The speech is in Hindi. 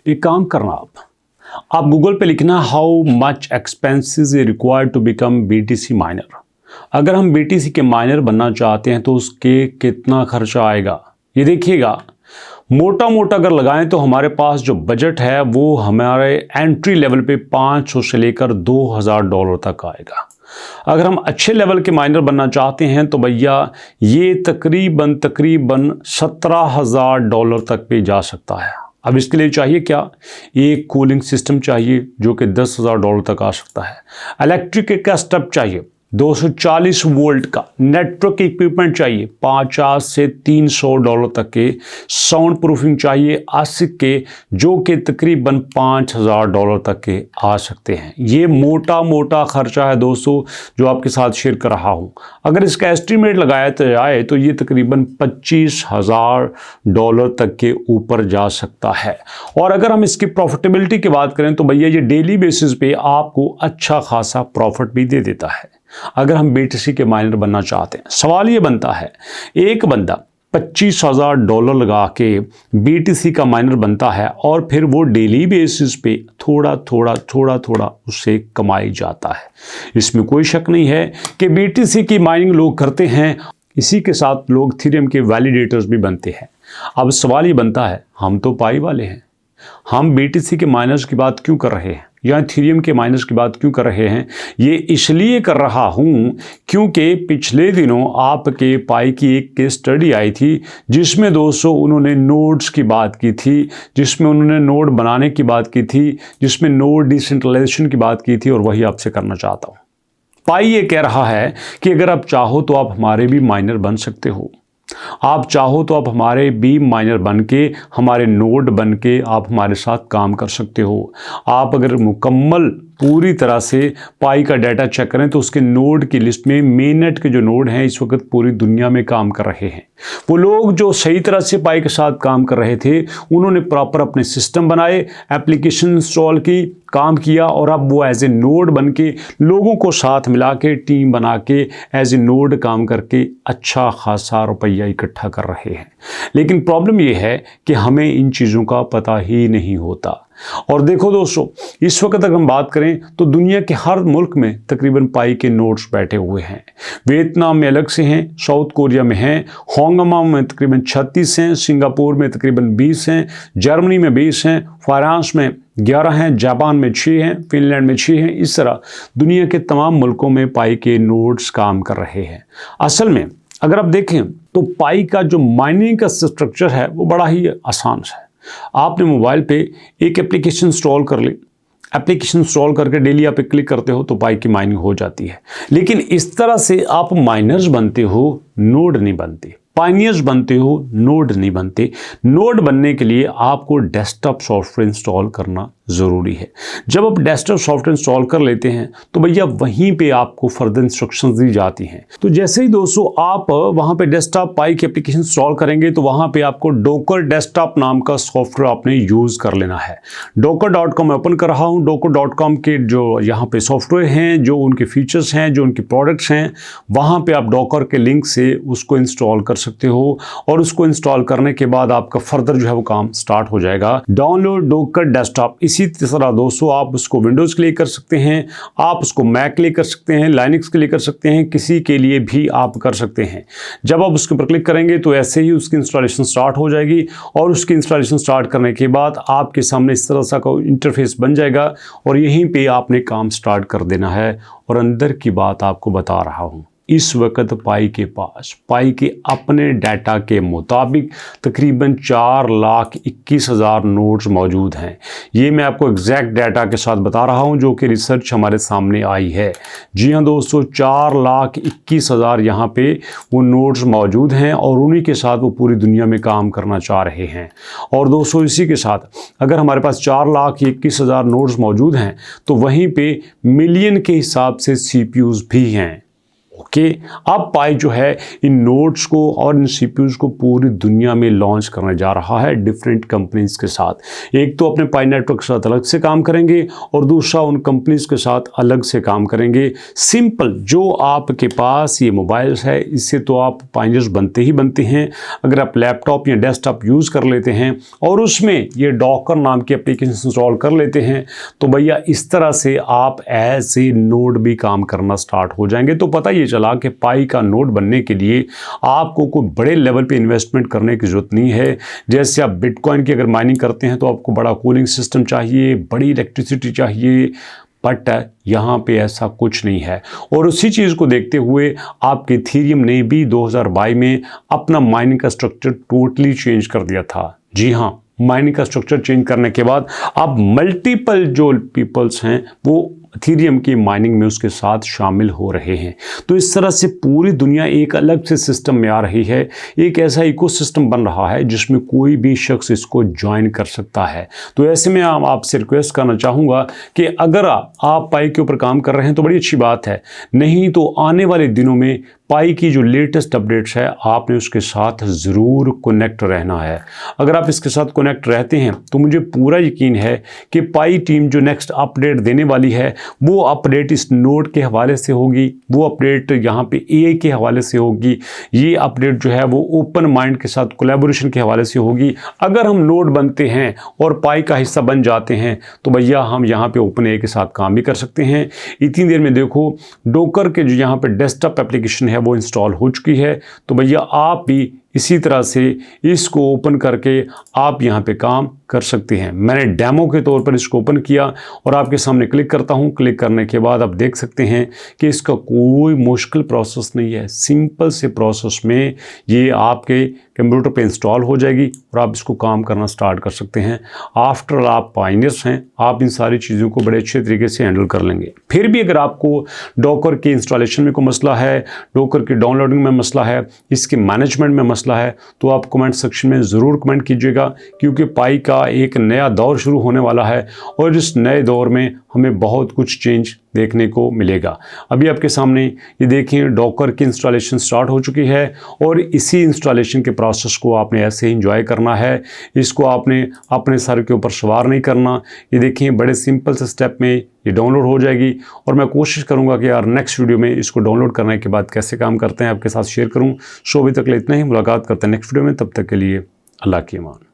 एक काम करना, आप गूगल पे लिखना how much expenses required to become BTC miner. अगर हम बीटीसी के माइनर बनना चाहते हैं तो उसके कितना खर्चा आएगा ये देखिएगा। मोटा मोटा अगर लगाएं तो हमारे पास जो बजट है वो हमारे एंट्री लेवल पे 500 से लेकर $2000 तक आएगा। अगर हम अच्छे लेवल के माइनर बनना चाहते हैं तो भैया ये तकरीबन $17,000 तक भी जा सकता है। अब इसके लिए चाहिए क्या, एक कूलिंग सिस्टम चाहिए जो कि $10,000 तक आ सकता है। इलेक्ट्रिक का स्टब चाहिए 240 वोल्ट का। नेटवर्क इक्विपमेंट चाहिए $50 से $300 तक के। साउंड प्रूफिंग चाहिए ASIC के जो कि तकरीबन $5000 तक के आ सकते हैं। ये मोटा मोटा खर्चा है दोस्तों जो आपके साथ शेयर कर रहा हूँ। अगर इसका एस्टिमेट लगाया जाए तो ये तकरीबन $25,000 तक के ऊपर जा सकता है। और अगर हम इसकी प्रॉफिटेबिलिटी की बात करें तो भैया ये डेली बेसिस पे आपको अच्छा खासा प्रॉफिट भी दे देता है। अगर हम बीटीसी के माइनर बनना चाहते हैं, सवाल ये बनता है, एक बंदा $25,000 लगा के बीटीसी का माइनर बनता है और फिर वो डेली बेसिस पे थोड़ा थोड़ा उससे कमाई जाता है। इसमें कोई शक नहीं है कि बीटीसी की माइनिंग लोग करते हैं, इसी के साथ लोग थीरियम के वैलिडेटर्स भी बनते हैं। अब सवाल ये बनता है, हम तो पाई वाले हैं, हम बीटीसी के माइनर्स की बात क्यों कर रहे हैं या थीरियम के माइनर्स की बात क्यों कर रहे हैं? ये इसलिए कर रहा हूं क्योंकि पिछले दिनों आपके पाई की एक केस स्टडी आई थी जिसमें दोस्तों उन्होंने नोड्स की बात की थी, जिसमें उन्होंने नोड बनाने की बात की थी, जिसमें नोड डिसेंट्रलाइजेशन की बात की थी, और वही आपसे करना चाहता हूं। पाई ये कह रहा है कि अगर आप चाहो तो आप हमारे भी माइनर बन सकते हो, आप चाहो तो आप हमारे भी माइनर बन के, हमारे नोड बन के आप हमारे साथ काम कर सकते हो। आप अगर मुकम्मल पूरी तरह से पाई का डाटा चेक करें तो उसके नोड की लिस्ट में मेननेट के जो नोड हैं इस वक्त पूरी दुनिया में काम कर रहे हैं। वो लोग जो सही तरह से पाई के साथ काम कर रहे थे उन्होंने प्रॉपर अपने सिस्टम बनाए, एप्लीकेशन इंस्टॉल की, काम किया, और अब वो एज ए नोड बन के लोगों को साथ मिला के टीम बना के एज ए नोड काम करके अच्छा खासा रुपया इकट्ठा कर रहे हैं। लेकिन प्रॉब्लम ये है कि हमें इन चीज़ों का पता ही नहीं होता। और देखो दोस्तों, इस वक्त अगर हम बात करें तो दुनिया के हर मुल्क में तकरीबन पाई के नोड्स बैठे हुए हैं। वियतनाम में अलग से हैं, साउथ कोरिया में हैं, हांगकांग में तकरीबन 36 हैं, सिंगापुर में तकरीबन 20 हैं, जर्मनी में 20 हैं, फ्रांस में 11 हैं, जापान में 6 हैं, फिनलैंड में 6 हैं। इस तरह दुनिया के तमाम मुल्कों में पाई के नोड्स काम कर रहे हैं। असल में अगर आप देखें तो पाई का जो माइनिंग का स्ट्रक्चर है वो बड़ा ही आसान है। आपने मोबाइल पे एक एप्लीकेशन इंस्टॉल कर ली, एप्लीकेशन इंस्टॉल करके डेली आप क्लिक करते हो तो पाई की माइनिंग हो जाती है। लेकिन इस तरह से आप माइनर्स बनते हो, नोड नहीं बनते। पायनियर्स बनते हो, नोड नहीं बनते। नोड बनने के लिए आपको डेस्कटॉप सॉफ्टवेयर इंस्टॉल करना ज़रूरी है। जब आप डेस्कटॉप सॉफ्टवेयर इंस्टॉल कर लेते हैं तो भैया वहीं पे आपको फर्दर इंस्ट्रक्शंस दी जाती हैं। तो जैसे ही दोस्तों आप वहाँ पे डेस्कटॉप पाई की एप्लीकेशन इंस्टॉल करेंगे तो वहाँ पे आपको डोकर डेस्कटॉप नाम का सॉफ्टवेयर आपने यूज़ कर लेना है। docker.com ओपन कर रहा हूँ। docker.com के जो यहाँ पे सॉफ्टवेयर हैं, जो उनके फीचर्स हैं, जो उनके प्रोडक्ट्स हैं, वहाँ पे आप डॉकर के लिंक से उसको इंस्टॉल कर सकते हो और उसको इंस्टॉल करने के बाद आपका फर्दर जो है वो काम स्टार्ट हो जाएगा। Download docker desktop. इसी तरह दोस्तों आप उसको विंडोज़ के लिए कर सकते हैं, आप उसको मैक के लिए कर सकते हैं, लाइनक्स के लिए कर सकते हैं, किसी के लिए भी आप कर सकते हैं। जब आप उसके ऊपर क्लिक करेंगे तो ऐसे ही उसकी इंस्टॉलेशन स्टार्ट हो जाएगी और उसकी इंस्टॉलेशन स्टार्ट करने के बाद आपके सामने इस तरह सा का इंटरफेस बन जाएगा और यहीं पे आपने काम स्टार्ट कर देना है। और अंदर की बात आपको बता रहा हूँ, इस वक्त पाई के पास पाई के अपने डाटा के मुताबिक तकरीबन 4,21,000 नोड्स मौजूद हैं। ये मैं आपको एग्जैक्ट डाटा के साथ बता रहा हूँ जो कि रिसर्च हमारे सामने आई है। जी हाँ दोस्तों, 4,21,000 यहाँ पे वो नोड्स मौजूद हैं और उन्हीं के साथ वो पूरी दुनिया में काम करना चाह रहे हैं। और दोस्तों इसी के साथ अगर हमारे पास 4,21,000 नोड्स मौजूद हैं तो वहीं पे मिलियन के हिसाब से CPUs भी हैं। ओके, अब पाई जो है इन नोड्स को और इन सीपीयूज को पूरी दुनिया में लॉन्च करने जा रहा है डिफरेंट कंपनीज के साथ। एक तो अपने पाई नेटवर्क के साथ अलग से काम करेंगे और दूसरा उन कंपनीज के साथ अलग से काम करेंगे। सिंपल, जो आपके पास ये मोबाइल्स है इससे तो आप पाइनियर्स बनते ही बनते हैं। अगर आप लैपटॉप या डेस्कटॉप यूज़ कर लेते हैं और उसमें ये डॉकर नाम की एप्लीकेशन इंस्टॉल कर लेते हैं तो भैया इस तरह से आप एज ए नोड भी काम करना स्टार्ट हो जाएंगे। तो पता ये चला कि पाई का नोड बनने के लिए आपको कोई बड़े लेवल पे इन्वेस्टमेंट करने की ज़रूरत नहीं है। जैसे आप बिटकॉइन की अगर माइनिंग करते हैं तो आपको बड़ा कूलिंग सिस्टम चाहिए, बड़ी इलेक्ट्रिसिटी चाहिए, बट यहाँ पे ऐसा कुछ नहीं है। और उसी चीज़ को देखते हुए आपके इथेरियम ने भी 2022 में अपना माइनिंग का स्ट्रक्चर टोटली चेंज कर दिया था। जी हाँ, माइनिंग का स्ट्रक्चर चेंज करने के बाद अब मल्टीपल जो पीपल्स हैं वो इथेरियम की माइनिंग में उसके साथ शामिल हो रहे हैं। तो इस तरह से पूरी दुनिया एक अलग से सिस्टम में आ रही है। एक ऐसा इकोसिस्टम बन रहा है जिसमें कोई भी शख्स इसको ज्वाइन कर सकता है। तो ऐसे में आपसे रिक्वेस्ट करना चाहूँगा कि अगर आप पाई के ऊपर काम कर रहे हैं तो बड़ी अच्छी बात है, नहीं तो आने वाले दिनों में पाई की जो लेटेस्ट अपडेट्स है आपने उसके साथ ज़रूर कनेक्ट रहना है। अगर आप इसके साथ कनेक्ट रहते हैं तो मुझे पूरा यकीन है कि पाई टीम जो नेक्स्ट अपडेट देने वाली है वो अपडेट इस नोड के हवाले से होगी, वो अपडेट यहाँ पे एआई के हवाले से होगी, ये अपडेट जो है वो ओपन माइंड के साथ कोलैबोरेशन के हवाले से होगी। अगर हम नोड बनते हैं और पाई का हिस्सा बन जाते हैं तो भैया हम यहाँ पे ओपन एआई के साथ काम भी कर सकते हैं। इतनी देर में देखो डोकर के जो यहाँ पे डेस्कटॉप एप्लीकेशन है वो इंस्टॉल हो चुकी है। तो भैया आप भी इसी तरह से इसको ओपन करके आप यहाँ पे काम कर सकते हैं। मैंने डेमो के तौर पर इसको ओपन किया और आपके सामने क्लिक करता हूँ। क्लिक करने के बाद आप देख सकते हैं कि इसका कोई मुश्किल प्रोसेस नहीं है। सिंपल से प्रोसेस में ये आपके कंप्यूटर पे इंस्टॉल हो जाएगी और आप इसको काम करना स्टार्ट कर सकते हैं। आफ्टर आप पाइनियर्स हैं, आप इन सारी चीज़ों को बड़े अच्छे तरीके से हैंडल कर लेंगे। फिर भी अगर आपको डॉकर के इंस्टॉलेशन में कोई मसला है, डॉकर की डाउनलोडिंग में मसला है, इसके मैनेजमेंट में मसला है तो आप कमेंट सेक्शन में ज़रूर कमेंट कीजिएगा, क्योंकि पाई का एक नया दौर शुरू होने वाला है और इस नए दौर में हमें बहुत कुछ चेंज देखने को मिलेगा। अभी आपके सामने ये देखें डॉकर की इंस्टॉलेशन स्टार्ट हो चुकी है और इसी इंस्टॉलेशन के प्रोसेस को आपने ऐसे ही इंजॉय करना है। इसको आपने अपने सर के ऊपर सवार नहीं करना। ये देखिए बड़े सिंपल से स्टेप में ये डाउनलोड हो जाएगी और मैं कोशिश करूंगा कि यार नेक्स्ट वीडियो में इसको डाउनलोड करने के बाद कैसे काम करते हैं आपके साथ शेयर करूं। सो अभी तक इतना ही, मुलाकात करते हैं नेक्स्ट वीडियो में। तब तक के लिए अल्लाह की अमान।